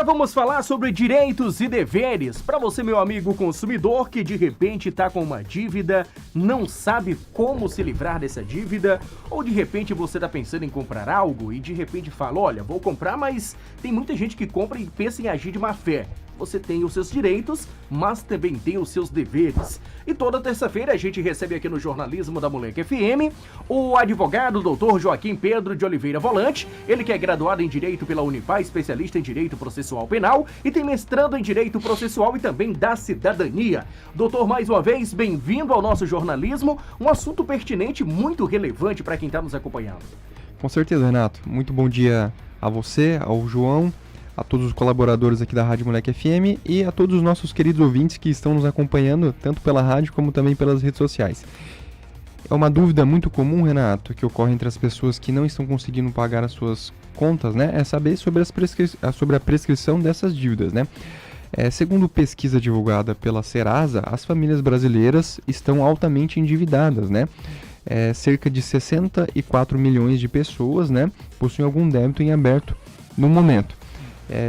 vamos falar sobre direitos e deveres para você, meu amigo consumidor, que de repente está com uma dívida, não sabe como se livrar dessa dívida, ou de repente você está pensando em comprar algo e de repente fala, olha, vou comprar, mas tem muita gente que compra e pensa em agir de má fé. Você tem os seus direitos, mas também tem os seus deveres. E toda terça-feira a gente recebe aqui no Jornalismo da Moleque FM o advogado Dr. Joaquim Pedro de Oliveira Volante, ele que é graduado em Direito pela Unipar, especialista em Direito Processual Penal e tem mestrado em Direito Processual e também da Cidadania. Doutor, mais uma vez, bem-vindo ao nosso jornalismo, um assunto pertinente, muito relevante para quem está nos acompanhando. Com certeza, Renato. Muito bom dia a você, ao João, a todos os colaboradores aqui da Rádio Moleque FM e a todos os nossos queridos ouvintes que estão nos acompanhando, tanto pela rádio como também pelas redes sociais. É uma dúvida muito comum, Renato, que ocorre entre as pessoas que não estão conseguindo pagar as suas contas, né? É saber sobre a prescrição dessas dívidas, né? Segundo pesquisa divulgada pela Serasa, as famílias brasileiras estão altamente endividadas, né? Cerca de 64 milhões de pessoas, né, possuem algum débito em aberto no momento.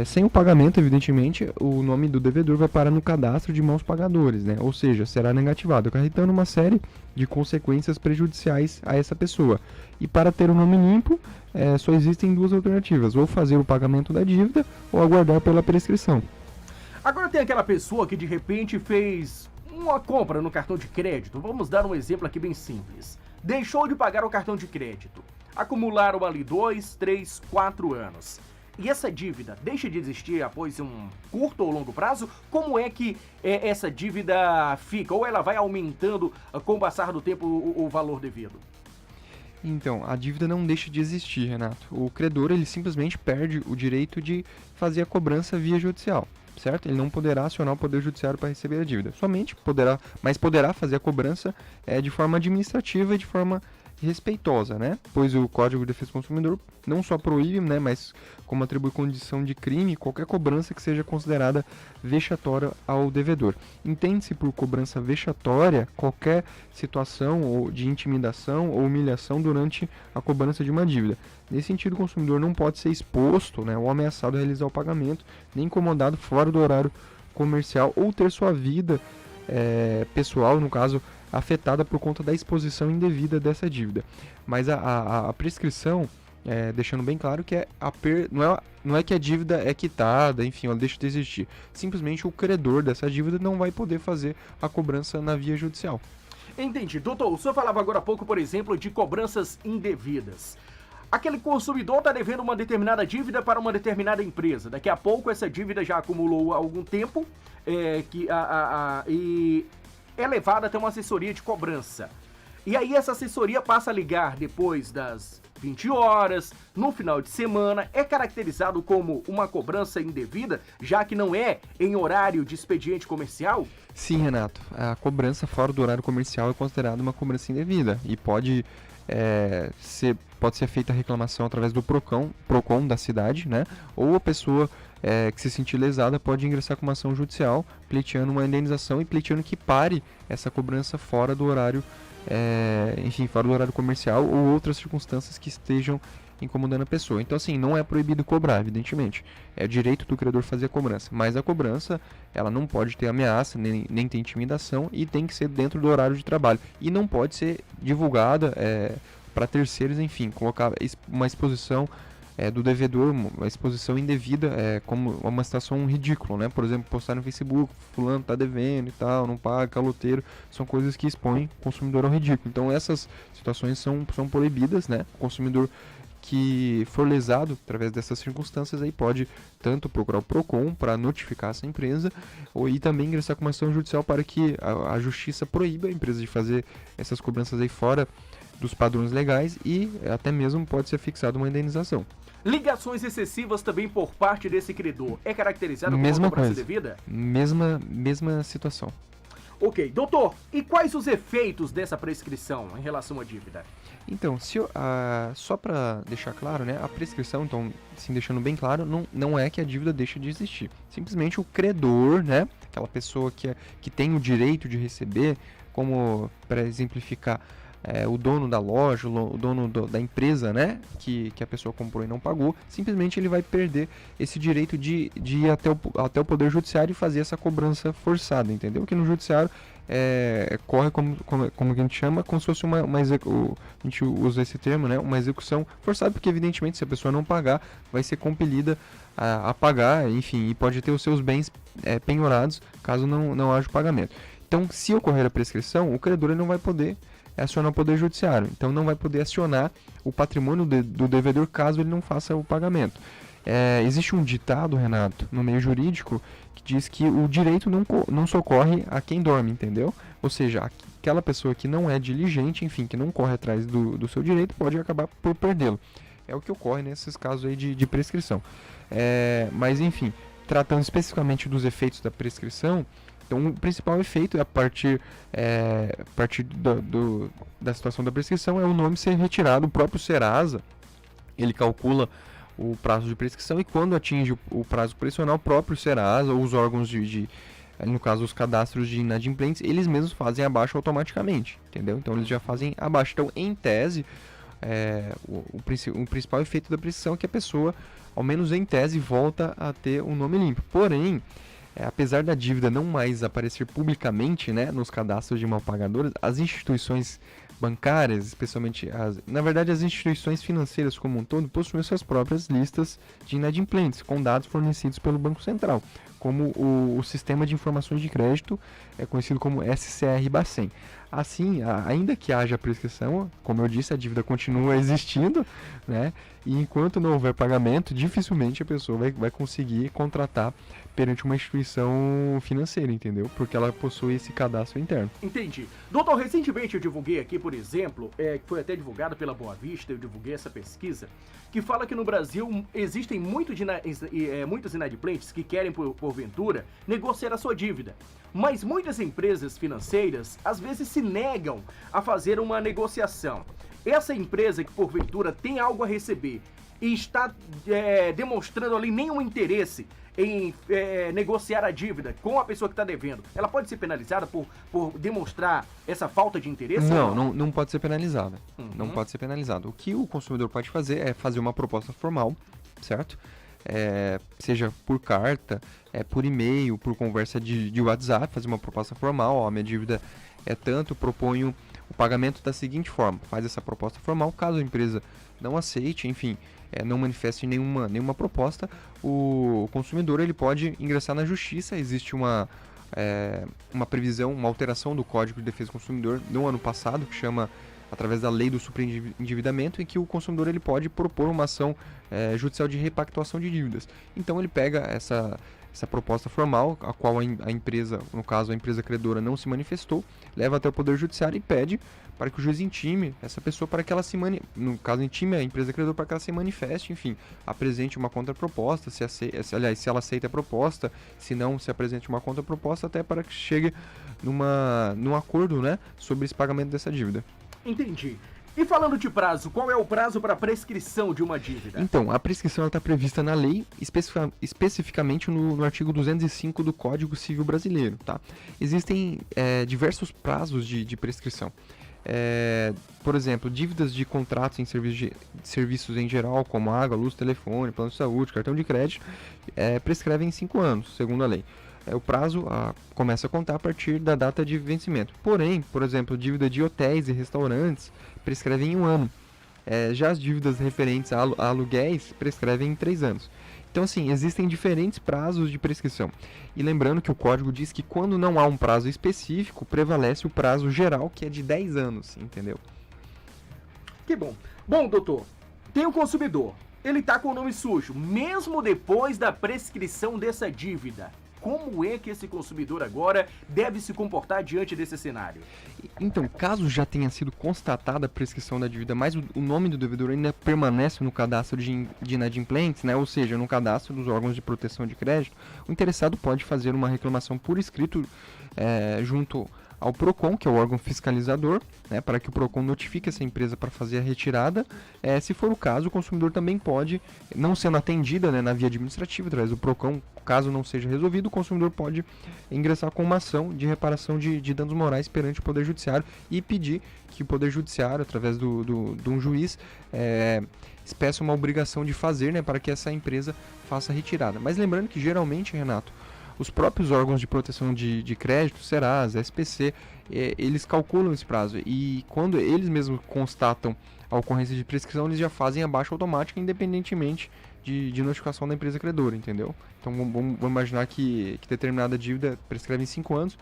Sem o pagamento, evidentemente, o nome do devedor vai parar no cadastro de maus pagadores, né? Ou seja, será negativado, acarretando uma série de consequências prejudiciais a essa pessoa. E para ter o nome limpo, só existem duas alternativas, ou fazer o pagamento da dívida ou aguardar pela prescrição. Agora tem aquela pessoa que de repente fez uma compra no cartão de crédito. Vamos dar um exemplo aqui bem simples. Deixou de pagar o cartão de crédito. Acumularam ali 2, 3, 4 anos. E essa dívida deixa de existir após um curto ou longo prazo? Como é que essa dívida fica? Ou ela vai aumentando com o passar do tempo o valor devido? Então, a dívida não deixa de existir, Renato. O credor, ele simplesmente perde o direito de fazer a cobrança via judicial, certo? Ele não poderá acionar o Poder Judiciário para receber a dívida. Somente poderá fazer a cobrança de forma administrativa e de forma respeitosa, né? Pois o Código de Defesa do Consumidor não só proíbe, né, mas como atribui condição de crime qualquer cobrança que seja considerada vexatória ao devedor. Entende-se por cobrança vexatória qualquer situação ou de intimidação ou humilhação durante a cobrança de uma dívida. Nesse sentido, o consumidor não pode ser exposto, né, ou ameaçado a realizar o pagamento, nem incomodado fora do horário comercial ou ter sua vida pessoal, no caso, afetada por conta da exposição indevida dessa dívida. Mas a prescrição, deixando bem claro que não é que a dívida é quitada, enfim, ela deixa de existir. Simplesmente o credor dessa dívida não vai poder fazer a cobrança na via judicial. Entendi. Doutor, o senhor falava agora há pouco, por exemplo, de cobranças indevidas. Aquele consumidor está devendo uma determinada dívida para uma determinada empresa. Daqui a pouco essa dívida já acumulou há algum tempo e é levada até uma assessoria de cobrança. E aí essa assessoria passa a ligar depois das 20 horas, no final de semana. É caracterizado como uma cobrança indevida, já que não é em horário de expediente comercial? Sim, Renato. A cobrança fora do horário comercial é considerada uma cobrança indevida e pode ser feita a reclamação através do PROCON da cidade, né? Ou a pessoa que se sentir lesada pode ingressar com uma ação judicial pleiteando uma indenização e pleiteando que pare essa cobrança fora do horário, fora do horário comercial ou outras circunstâncias que estejam incomodando a pessoa. Então, assim, não é proibido cobrar, evidentemente. É direito do credor fazer a cobrança, mas a cobrança, ela não pode ter ameaça, nem ter intimidação e tem que ser dentro do horário de trabalho. E não pode ser divulgada para terceiros, enfim, colocar uma exposição do devedor, uma exposição indevida, como uma situação ridícula, né? Por exemplo, postar no Facebook, fulano tá devendo e tal, não paga, caloteiro, são coisas que expõem o consumidor ao ridículo. Então essas situações são proibidas, né? O consumidor que for lesado através dessas circunstâncias aí pode tanto procurar o PROCON para notificar essa empresa ou ir também ingressar com uma ação judicial para que a justiça proíba a empresa de fazer essas cobranças aí fora dos padrões legais e até mesmo pode ser fixada uma indenização. Ligações excessivas também por parte desse credor é caracterizado como uma cobrança indevida? Mesma situação. Ok, doutor, e quais os efeitos dessa prescrição em relação à dívida? Então, só para deixar claro, né, a prescrição, então, assim, deixando bem claro, não é que a dívida deixa de existir. Simplesmente o credor, né, aquela pessoa que tem o direito de receber, como para exemplificar, o dono da loja, o dono da empresa, né, que a pessoa comprou e não pagou, simplesmente ele vai perder esse direito de ir até o Poder Judiciário e fazer essa cobrança forçada, entendeu? Que no Judiciário corre como que a gente chama, como se fosse a gente usa esse termo, né, uma execução forçada, porque evidentemente se a pessoa não pagar, vai ser compelida a pagar, enfim, e pode ter os seus bens penhorados caso não haja o pagamento. Então, se ocorrer a prescrição, o credor ele não vai poder acionar o Poder Judiciário. Então, não vai poder acionar o patrimônio do devedor caso ele não faça o pagamento. Existe um ditado, Renato, no meio jurídico, que diz que o direito não socorre a quem dorme, entendeu? Ou seja, aquela pessoa que não é diligente, enfim, que não corre atrás do seu direito, pode acabar por perdê-lo. É o que ocorre nesses casos aí de prescrição. Mas, enfim, tratando especificamente dos efeitos da prescrição, então o principal efeito a partir da situação da prescrição é o nome ser retirado. O próprio Serasa, ele calcula o prazo de prescrição e quando atinge o prazo prescricional, o próprio Serasa ou os órgãos no caso os cadastros de inadimplentes, eles mesmos fazem abaixo automaticamente, entendeu? Então eles já fazem abaixo. Então, em tese, o principal efeito da prescrição é que a pessoa, ao menos em tese, volta a ter um nome limpo. Porém, apesar da dívida não mais aparecer publicamente, né, nos cadastros de malpagadores, as instituições bancárias, especialmente na verdade as instituições financeiras como um todo, possuem suas próprias listas de inadimplentes, com dados fornecidos pelo Banco Central, como o Sistema de Informações de Crédito, conhecido como SCR-Bacen. Assim, ainda que haja prescrição, como eu disse, a dívida continua existindo, né? E enquanto não houver pagamento, dificilmente a pessoa vai conseguir contratar perante uma instituição financeira, entendeu? Porque ela possui esse cadastro interno. Entendi. Doutor, recentemente eu divulguei aqui, por exemplo, que foi até divulgado pela Boa Vista, eu divulguei essa pesquisa, que fala que no Brasil existem muitos inadimplentes que querem, porventura, negociar a sua dívida. Mas muitas empresas financeiras, às vezes, se negam a fazer uma negociação. Essa empresa que, porventura, tem algo a receber e está demonstrando ali nenhum interesse em negociar a dívida com a pessoa que está devendo, ela pode ser penalizada por demonstrar essa falta de interesse? Não pode ser penalizada. Não pode ser penalizada. O que o consumidor pode fazer é fazer uma proposta formal, certo? Seja por carta, por e-mail, por conversa de WhatsApp, fazer uma proposta formal. A minha dívida é tanto, proponho o pagamento da seguinte forma. Faz essa proposta formal. Caso a empresa não aceite, enfim, não manifeste nenhuma proposta, o consumidor ele pode ingressar na justiça. Existe uma previsão, uma alteração do Código de Defesa do Consumidor no ano passado, que chama, através da lei do superendividamento, em que o consumidor ele pode propor uma ação judicial de repactuação de dívidas. Então ele pega essa proposta formal, a qual a empresa, no caso a empresa credora, não se manifestou, leva até o Poder Judiciário e pede para que o juiz intime essa pessoa para que ela no caso intime a empresa credora para que ela se manifeste, enfim, apresente uma contraproposta, se ela aceita a proposta, se não, se apresente uma contraproposta, até para que chegue num acordo, né, sobre esse pagamento dessa dívida. Entendi. E falando de prazo, qual é o prazo para prescrição de uma dívida? Então, a prescrição está prevista na lei, especificamente no artigo 205 do Código Civil Brasileiro, tá? Existem diversos prazos de prescrição. Por exemplo, dívidas de contratos em serviços em geral, como água, luz, telefone, plano de saúde, cartão de crédito, prescrevem em 5 anos, segundo a lei. O prazo começa a contar a partir da data de vencimento. Porém, por exemplo, dívida de hotéis e restaurantes prescrevem em 1 ano. Já as dívidas referentes a aluguéis prescrevem em 3 anos. Então, assim, existem diferentes prazos de prescrição. E lembrando que o código diz que quando não há um prazo específico, prevalece o prazo geral, que é de 10 anos, entendeu? Que bom. Bom, doutor, tem o consumidor. Ele está com o nome sujo, mesmo depois da prescrição dessa dívida. Como é que esse consumidor agora deve se comportar diante desse cenário? Então, caso já tenha sido constatada a prescrição da dívida, mas o nome do devedor ainda permanece no cadastro de inadimplentes, né? Ou seja, no cadastro dos órgãos de proteção de crédito, o interessado pode fazer uma reclamação por escrito junto ao PROCON, que é o órgão fiscalizador, né, para que o PROCON notifique essa empresa para fazer a retirada. Se for o caso, o consumidor também pode, não sendo atendida, né, na via administrativa, através do PROCON, caso não seja resolvido, o consumidor pode ingressar com uma ação de reparação de danos morais perante o Poder Judiciário e pedir que o Poder Judiciário, através de um juiz, expresse uma obrigação de fazer, né, para que essa empresa faça a retirada. Mas lembrando que geralmente, Renato, os próprios órgãos de proteção de crédito, Serasa, SPC, eles calculam esse prazo e quando eles mesmos constatam a ocorrência de prescrição, eles já fazem a baixa automática, independentemente de notificação da empresa credora, entendeu? Então vamos imaginar que determinada dívida prescreve em 5 anos,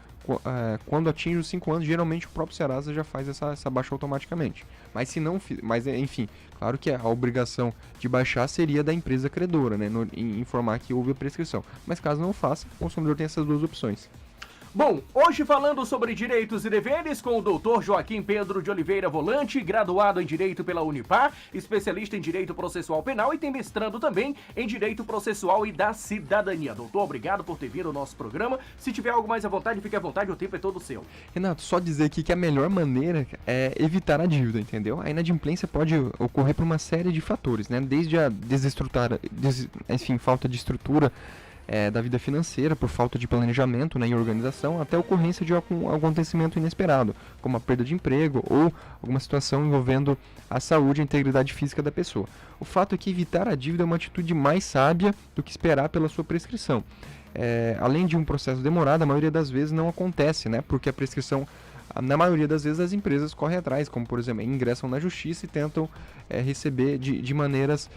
quando atinge os 5 anos, geralmente o próprio Serasa já faz essa baixa automaticamente. Mas se não, enfim, claro que a obrigação de baixar seria da empresa credora, né, em informar que houve a prescrição. Mas caso não faça, o consumidor tem essas duas opções. Bom, hoje falando sobre direitos e deveres com o Dr. Joaquim Pedro de Oliveira Volante, graduado em Direito pela Unipar, especialista em Direito Processual Penal e tem mestrando também em Direito Processual e da Cidadania. Doutor, obrigado por ter vindo ao nosso programa. Se tiver algo mais à vontade, fique à vontade, o tempo é todo seu. Renato, só dizer aqui que a melhor maneira é evitar a dívida, entendeu? A inadimplência pode ocorrer por uma série de fatores, né? Desde a falta de estrutura da vida financeira, por falta de planejamento, né, e organização, até a ocorrência de algum acontecimento inesperado, como a perda de emprego ou alguma situação envolvendo a saúde e a integridade física da pessoa. O fato é que evitar a dívida é uma atitude mais sábia do que esperar pela sua prescrição. Além de um processo demorado, a maioria das vezes não acontece, né, porque a prescrição, na maioria das vezes, as empresas correm atrás, como por exemplo, ingressam na justiça e tentam receber de maneiras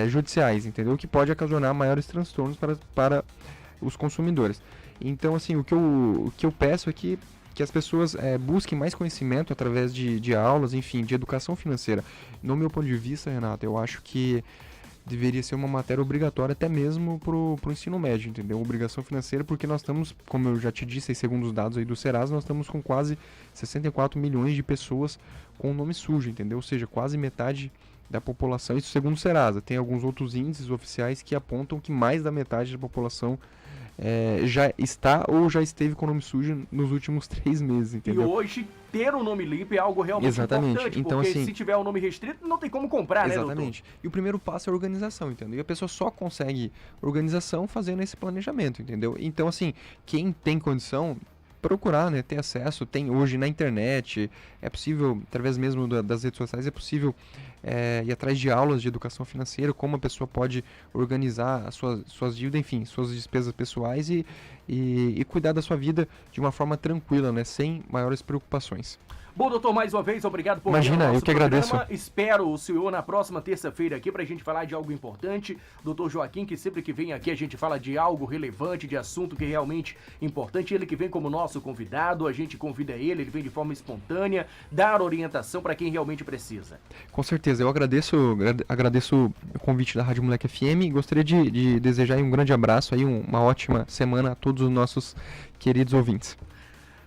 judiciais, entendeu? O que pode ocasionar maiores transtornos para os consumidores. Então, assim, o que eu peço é que as pessoas busquem mais conhecimento através de aulas, enfim, de educação financeira. No meu ponto de vista, Renato, eu acho que deveria ser uma matéria obrigatória até mesmo pro ensino médio, entendeu? Obrigação financeira, porque nós estamos, como eu já te disse, segundo os dados aí do Serasa, nós estamos com quase 64 milhões de pessoas com o nome sujo, entendeu? Ou seja, quase metade da população, isso segundo o Serasa. Tem alguns outros índices oficiais que apontam que mais da metade da população já está ou já esteve com o nome sujo nos últimos 3 meses, entendeu? E hoje ter um nome limpo é algo realmente importante, então, porque assim, se tiver um nome restrito, não tem como comprar, né, doutor? Exatamente. E o primeiro passo é a organização, entendeu? E a pessoa só consegue organização fazendo esse planejamento, entendeu? Então, assim, quem tem condição, procurar, né, ter acesso, tem hoje na internet, é possível, através mesmo das redes sociais, é possível ir atrás de aulas de educação financeira, como a pessoa pode organizar as suas dívidas, enfim, suas despesas pessoais e cuidar da sua vida de uma forma tranquila, né, sem maiores preocupações. Bom, doutor, mais uma vez, obrigado por vir ao nosso programa. Agradeço. Espero o senhor na próxima terça-feira aqui pra gente falar de algo importante. Doutor Joaquim, que sempre que vem aqui a gente fala de algo relevante, de assunto que é realmente importante. Ele que vem como nosso convidado, a gente convida ele vem de forma espontânea, dar orientação para quem realmente precisa. Com certeza, eu agradeço o convite da Rádio Moleque FM e gostaria de desejar aí um grande abraço, aí uma ótima semana a todos os nossos queridos ouvintes.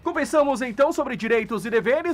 Conversamos então sobre direitos e deveres.